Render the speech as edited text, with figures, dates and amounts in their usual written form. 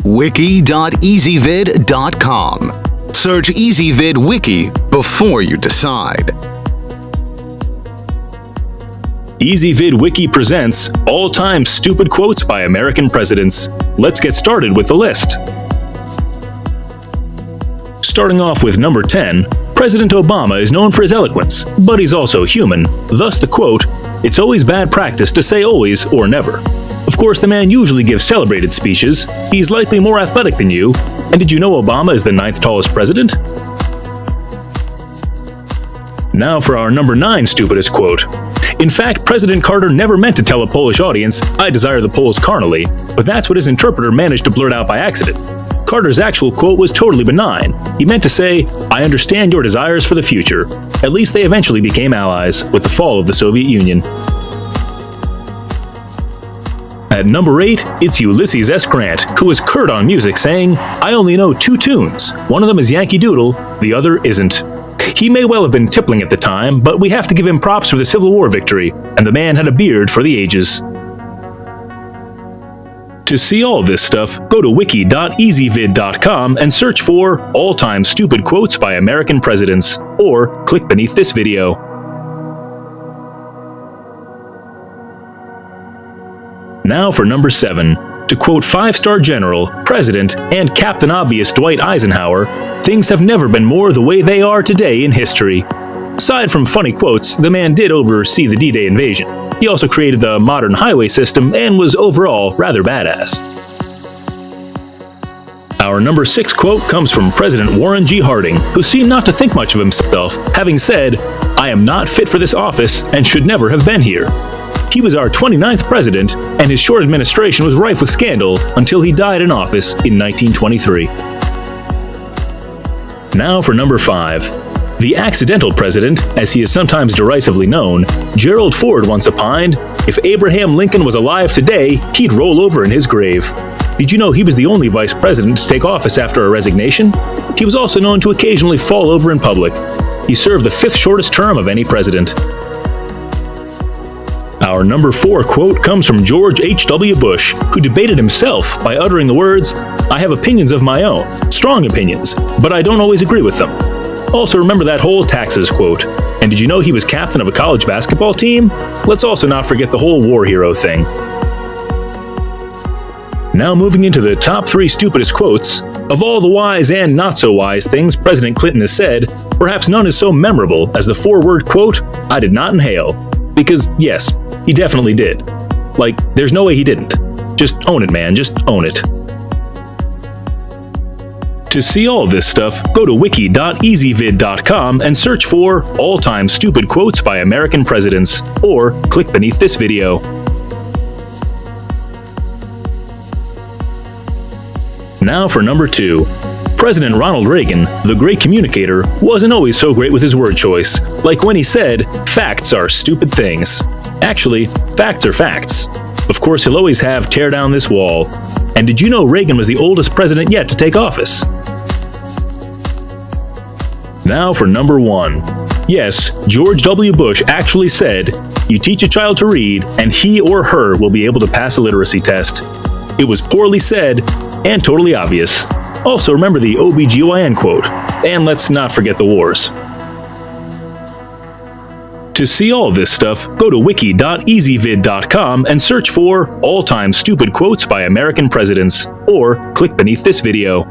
wiki.ezvid.com. Search EasyVid Wiki before you decide. EasyVid Wiki presents All-Time Stupid Quotes by American Presidents. Let's get started with the list. Starting off with number 10, President Obama is known for his eloquence, but he's also human. Thus the quote, "It's always bad practice to say always or never." Of course, the man usually gives celebrated speeches. He's likely more athletic than you. And did you know Obama is the 9th tallest president? Now for our number 9 stupidest quote. In fact, President Carter never meant to tell a Polish audience, "I desire the Poles carnally," but that's what his interpreter managed to blurt out by accident. Carter's actual quote was totally benign. He meant to say, "I understand your desires for the future." At least they eventually became allies with the fall of the Soviet Union. At number 8, it's Ulysses S. Grant, who was curt on music, saying, "I only know 2 tunes. One of them is Yankee Doodle, the other isn't." He may well have been tippling at the time, but we have to give him props for the Civil War victory, and the man had a beard for the ages. To see all this stuff, go to wiki.ezvid.com and search for All-Time Stupid Quotes by American Presidents, or click beneath this video. Now for number 7. To quote 5-star General, President, and Captain Obvious Dwight Eisenhower, "Things have never been more the way they are today in history." Aside from funny quotes, the man did oversee the D-Day invasion. He also created the modern highway system and was overall rather badass. Our number 6 quote comes from President Warren G. Harding, who seemed not to think much of himself, having said, "I am not fit for this office and should never have been here." He was our 29th president, and his short administration was rife with scandal until he died in office in 1923. Now for number 5. The accidental president, as he is sometimes derisively known, Gerald Ford once opined, "If Abraham Lincoln was alive today, he'd roll over in his grave." Did you know he was the only vice president to take office after a resignation? He was also known to occasionally fall over in public. He served the 5th shortest term of any president. Our number 4 quote comes from George H.W. Bush, who debated himself by uttering the words, "I have opinions of my own, strong opinions, but I don't always agree with them." Also remember that whole taxes quote. And did you know he was captain of a college basketball team? Let's also not forget the whole war hero thing. Now moving into the top 3 stupidest quotes. Of all the wise and not so wise things President Clinton has said, perhaps none is so memorable as the 4-word quote, "I did not inhale." Because, yes, he definitely did. Like, there's no way he didn't. Just own it, man. Just own it. To see all this stuff, go to wiki.ezvid.com and search for All-Time Stupid Quotes by American Presidents, or click beneath this video. Now for number 2. President Ronald Reagan, the great communicator, wasn't always so great with his word choice, like when he said, "Facts are stupid things." Actually, facts are facts. Of course, he'll always have "tear down this wall." And did you know Reagan was the oldest president yet to take office? Now for number 1. Yes, George W. Bush actually said, "You teach a child to read, and he or her will be able to pass a literacy test." It was poorly said, and totally obvious. Also remember the OBGYN quote, and let's not forget the wars. To see all this stuff, go to wiki.ezvid.com and search for All-Time Stupid Quotes by American Presidents, or click beneath this video.